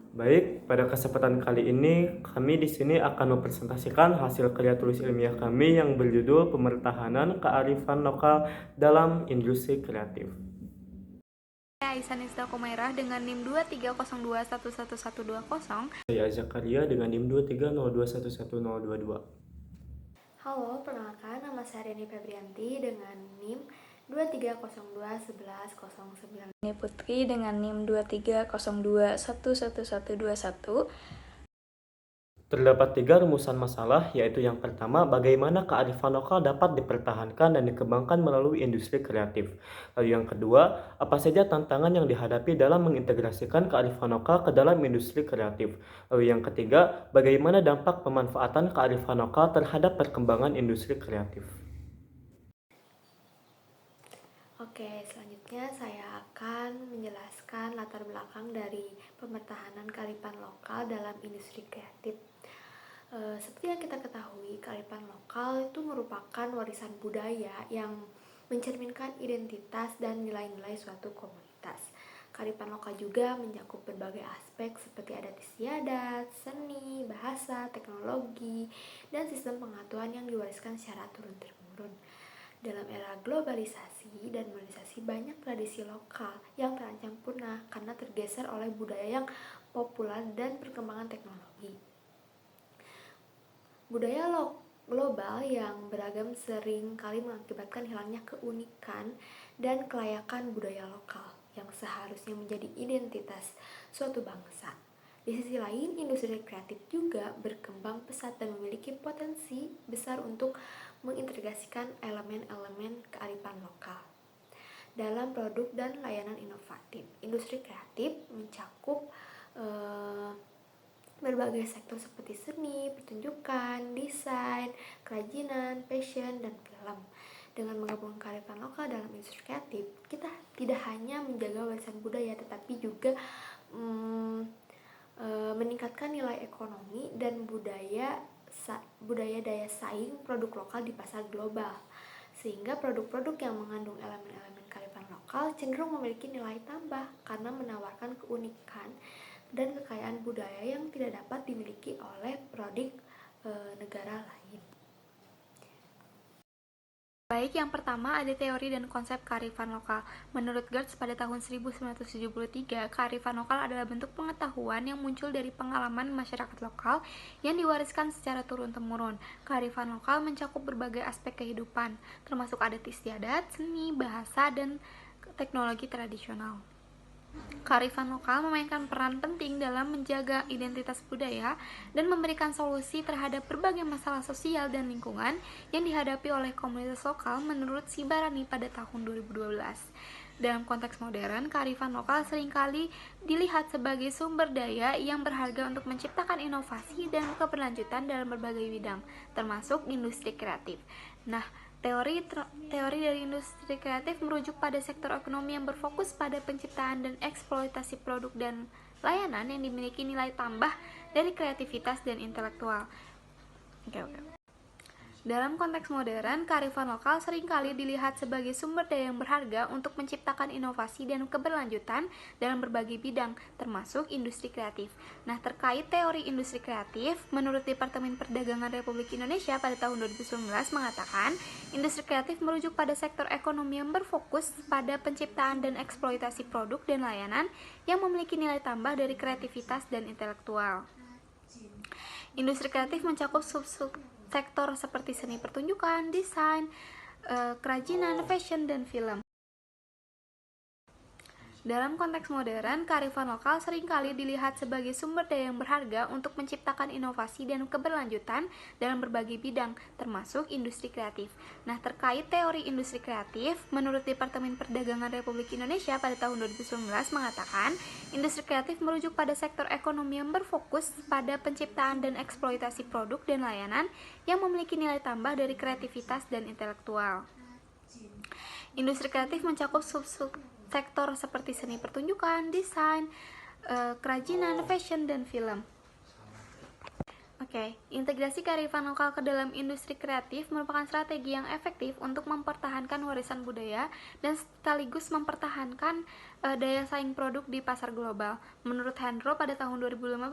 Baik, pada kesempatan kali ini kami di sini akan mempresentasikan hasil karya tulis ilmiah kami yang berjudul Pemertahanan Kearifan Lokal dalam Industri Kreatif. Saya Aisyah Nisda Komairah dengan NIM 230211120. Saya Zakaria dengan NIM 230211022. Halo, perkenalkan nama saya Reni Febrianti dengan NIM 23021109. Ini Putri dengan NIM 230211121. Terdapat 3 rumusan masalah, yaitu yang pertama, bagaimana kearifan lokal dapat dipertahankan dan dikembangkan melalui industri kreatif. Lalu yang kedua, apa saja tantangan yang dihadapi dalam mengintegrasikan kearifan lokal ke dalam industri kreatif. Lalu yang ketiga, bagaimana dampak pemanfaatan kearifan lokal terhadap perkembangan industri kreatif. Oke, selanjutnya saya akan menjelaskan latar belakang dari pemertahanan kearifan lokal dalam industri kreatif. Seperti yang kita ketahui, kearifan lokal itu merupakan warisan budaya yang mencerminkan identitas dan nilai-nilai suatu komunitas. Kearifan lokal juga mencakup berbagai aspek seperti adat istiadat, seni, bahasa, teknologi, dan sistem pengetahuan yang diwariskan secara turun-temurun. Dalam era globalisasi dan modernisasi, banyak tradisi lokal yang terancam punah karena tergeser oleh budaya yang populer dan perkembangan teknologi. Budaya global yang beragam sering kali mengakibatkan hilangnya keunikan dan kelayakan budaya lokal yang seharusnya menjadi identitas suatu bangsa. Di sisi lain, industri kreatif juga berkembang pesat dan memiliki potensi besar untuk mengintegrasikan elemen-elemen kearifan lokal dalam produk dan layanan inovatif. Industri kreatif mencakup berbagai sektor seperti seni, pertunjukan, desain, kerajinan, fashion, dan film. Dengan menggabungkan kearifan lokal dalam industri kreatif, kita tidak hanya menjaga warisan budaya, tetapi juga meningkatkan nilai ekonomi dan budaya daya saing produk lokal di pasar global. Sehingga produk-produk yang mengandung elemen-elemen kearifan lokal cenderung memiliki nilai tambah karena menawarkan keunikan dan kekayaan budaya yang tidak dapat dimiliki oleh produk negara lain. Baik, yang pertama ada teori dan konsep kearifan lokal. Menurut Gertz pada tahun 1973, kearifan lokal adalah bentuk pengetahuan yang muncul dari pengalaman masyarakat lokal yang diwariskan secara turun-temurun. Kearifan lokal mencakup berbagai aspek kehidupan, termasuk adat istiadat, seni, bahasa, dan teknologi tradisional. Kearifan lokal memainkan peran penting dalam menjaga identitas budaya dan memberikan solusi terhadap berbagai masalah sosial dan lingkungan yang dihadapi oleh komunitas lokal menurut Sibarani pada tahun 2012. Dalam konteks modern, kearifan lokal seringkali dilihat sebagai sumber daya yang berharga untuk menciptakan inovasi dan keberlanjutan dalam berbagai bidang, termasuk industri kreatif. Nah, Teori dari industri kreatif merujuk pada sektor ekonomi yang berfokus pada penciptaan dan eksploitasi produk dan layanan yang dimiliki nilai tambah dari kreativitas dan intelektual. Dalam konteks modern, kearifan lokal seringkali dilihat sebagai sumber daya yang berharga untuk menciptakan inovasi dan keberlanjutan dalam berbagai bidang, termasuk industri kreatif. Nah, terkait teori industri kreatif, menurut Departemen Perdagangan Republik Indonesia pada tahun 2019 mengatakan, industri kreatif merujuk pada sektor ekonomi yang berfokus pada penciptaan dan eksploitasi produk dan layanan yang memiliki nilai tambah dari kreativitas dan intelektual. Industri kreatif mencakup sektor seperti seni pertunjukan, desain, kerajinan, fashion, dan film. Dalam konteks modern, kearifan lokal seringkali dilihat sebagai sumber daya yang berharga untuk menciptakan inovasi dan keberlanjutan dalam berbagai bidang, termasuk industri kreatif. Nah, terkait teori industri kreatif, menurut Departemen Perdagangan Republik Indonesia pada tahun 2019 mengatakan, industri kreatif merujuk pada sektor ekonomi yang berfokus pada penciptaan dan eksploitasi produk dan layanan yang memiliki nilai tambah dari kreativitas dan intelektual. Industri kreatif mencakup sektor seperti seni pertunjukan, desain, kerajinan, fashion, dan film. Integrasi kearifan lokal ke dalam industri kreatif merupakan strategi yang efektif untuk mempertahankan warisan budaya dan sekaligus mempertahankan daya saing produk di pasar global. Menurut Hendro pada tahun 2015,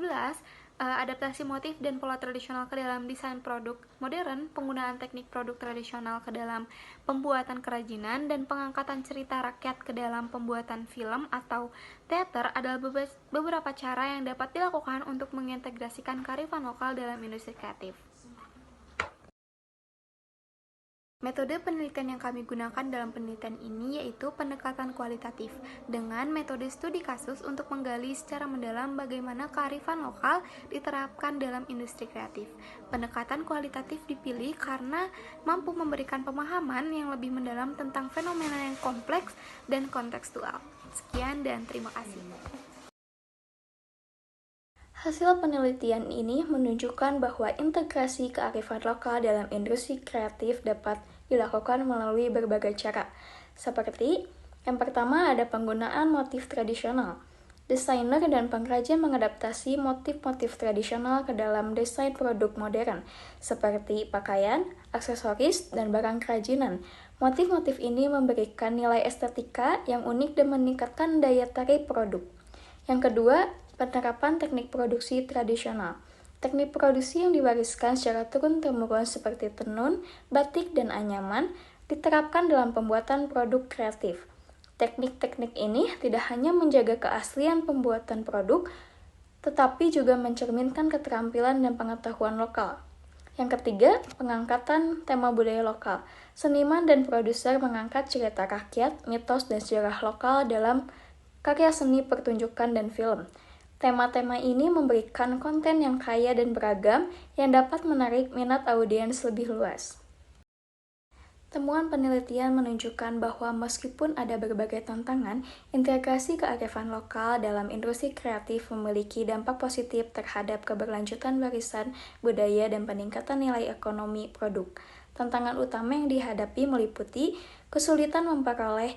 adaptasi motif dan pola tradisional ke dalam desain produk modern, penggunaan teknik produk tradisional ke dalam pembuatan kerajinan, dan pengangkatan cerita rakyat ke dalam pembuatan film atau teater adalah beberapa cara yang dapat dilakukan untuk mengintegrasikan kearifan lokal dalam industri kreatif. Metode penelitian yang kami gunakan dalam penelitian ini yaitu pendekatan kualitatif dengan metode studi kasus untuk menggali secara mendalam bagaimana kearifan lokal diterapkan dalam industri kreatif. Pendekatan kualitatif dipilih karena mampu memberikan pemahaman yang lebih mendalam tentang fenomena yang kompleks dan kontekstual. Sekian dan terima kasih. Hasil penelitian ini menunjukkan bahwa integrasi kearifan lokal dalam industri kreatif dapat dilakukan melalui berbagai cara. Seperti, yang pertama ada penggunaan motif tradisional. Desainer dan pengrajin mengadaptasi motif-motif tradisional ke dalam desain produk modern, seperti pakaian, aksesoris, dan barang kerajinan. Motif-motif ini memberikan nilai estetika yang unik dan meningkatkan daya tarik produk. Yang kedua, penerapan teknik produksi tradisional. Teknik produksi yang diwariskan secara turun-temurun seperti tenun, batik, dan anyaman diterapkan dalam pembuatan produk kreatif. Teknik-teknik ini tidak hanya menjaga keaslian pembuatan produk, tetapi juga mencerminkan keterampilan dan pengetahuan lokal. Yang ketiga, pengangkatan tema budaya lokal. Seniman dan produser mengangkat cerita rakyat, mitos, dan sejarah lokal dalam karya seni pertunjukan dan film. Tema-tema ini memberikan konten yang kaya dan beragam yang dapat menarik minat audiens lebih luas. Temuan penelitian menunjukkan bahwa meskipun ada berbagai tantangan, integrasi kearifan lokal dalam industri kreatif memiliki dampak positif terhadap keberlanjutan warisan budaya dan peningkatan nilai ekonomi produk. Tantangan utama yang dihadapi meliputi kesulitan memperoleh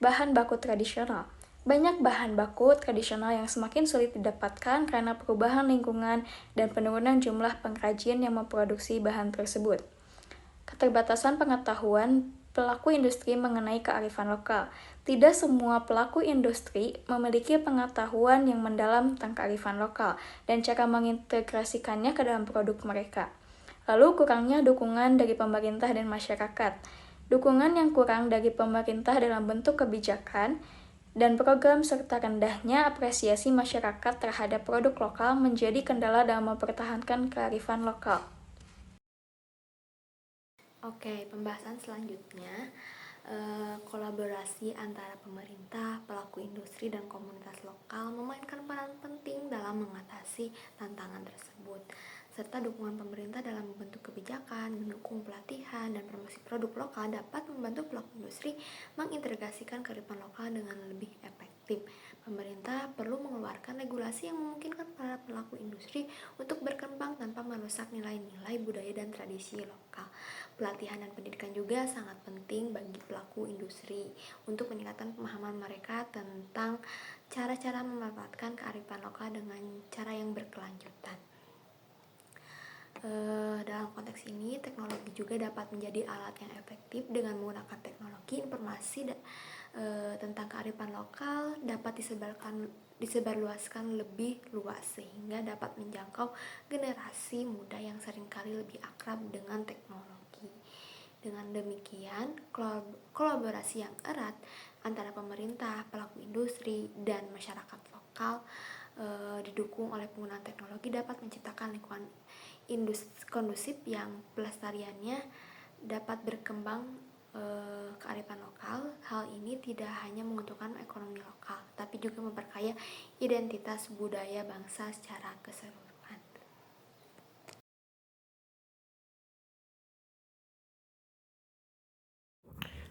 bahan baku tradisional. Banyak bahan baku tradisional yang semakin sulit didapatkan karena perubahan lingkungan dan penurunan jumlah pengrajin yang memproduksi bahan tersebut. Keterbatasan pengetahuan pelaku industri mengenai kearifan lokal. Tidak semua pelaku industri memiliki pengetahuan yang mendalam tentang kearifan lokal dan cara mengintegrasikannya ke dalam produk mereka. Lalu kurangnya dukungan dari pemerintah dan masyarakat. Dukungan yang kurang dari pemerintah dalam bentuk kebijakan dan program serta rendahnya apresiasi masyarakat terhadap produk lokal menjadi kendala dalam mempertahankan kearifan lokal. Oke, pembahasan selanjutnya kolaborasi antara pemerintah, pelaku industri, dan komunitas lokal memainkan peran penting dalam mengatasi tantangan tersebut, serta dukungan pemerintah dalam membentuk kebijakan, mendukung pelatihan, dan promosi produk lokal dapat membantu pelaku industri mengintegrasikan kearifan lokal dengan lebih efektif. Pemerintah perlu mengeluarkan regulasi yang memungkinkan para pelaku industri untuk berkembang tanpa merusak nilai-nilai budaya dan tradisi lokal. Pelatihan dan pendidikan juga sangat penting bagi pelaku industri untuk meningkatkan pemahaman mereka tentang cara-cara memanfaatkan kearifan lokal dengan cara yang berkelanjutan. Dalam konteks ini, teknologi juga dapat menjadi alat yang efektif. Dengan menggunakan teknologi, informasi tentang kearifan lokal dapat disebarluaskan lebih luas sehingga dapat menjangkau generasi muda yang seringkali lebih akrab dengan teknologi. Dengan demikian, kolaborasi yang erat antara pemerintah, pelaku industri, dan masyarakat lokal didukung oleh penggunaan teknologi dapat menciptakan lingkungan kondusif yang pelestariannya dapat berkembang kearifan lokal. Hal ini tidak hanya menguntungkan ekonomi lokal, tapi juga memperkaya identitas budaya bangsa secara keseluruhan.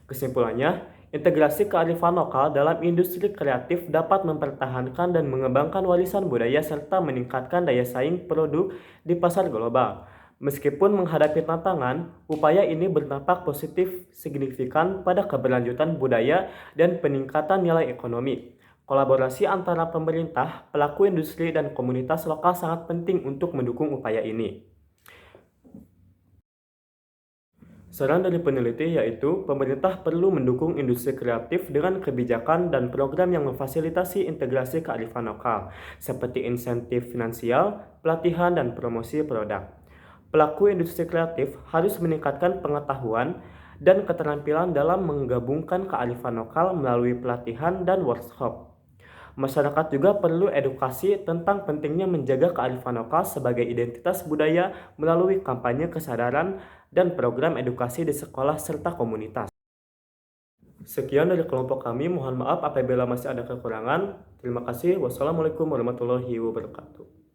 Kesimpulannya, integrasi kearifan lokal dalam industri kreatif dapat mempertahankan dan mengembangkan warisan budaya serta meningkatkan daya saing produk di pasar global. Meskipun menghadapi tantangan, upaya ini berdampak positif signifikan pada keberlanjutan budaya dan peningkatan nilai ekonomi. Kolaborasi antara pemerintah, pelaku industri, dan komunitas lokal sangat penting untuk mendukung upaya ini. Saran dari peneliti yaitu pemerintah perlu mendukung industri kreatif dengan kebijakan dan program yang memfasilitasi integrasi kearifan lokal, seperti insentif finansial, pelatihan, dan promosi produk. Pelaku industri kreatif harus meningkatkan pengetahuan dan keterampilan dalam menggabungkan kearifan lokal melalui pelatihan dan workshop. Masyarakat juga perlu edukasi tentang pentingnya menjaga kearifan lokal sebagai identitas budaya melalui kampanye kesadaran dan program edukasi di sekolah serta komunitas. Sekian dari kelompok kami, mohon maaf apabila masih ada kekurangan. Terima kasih. Wassalamualaikum warahmatullahi wabarakatuh.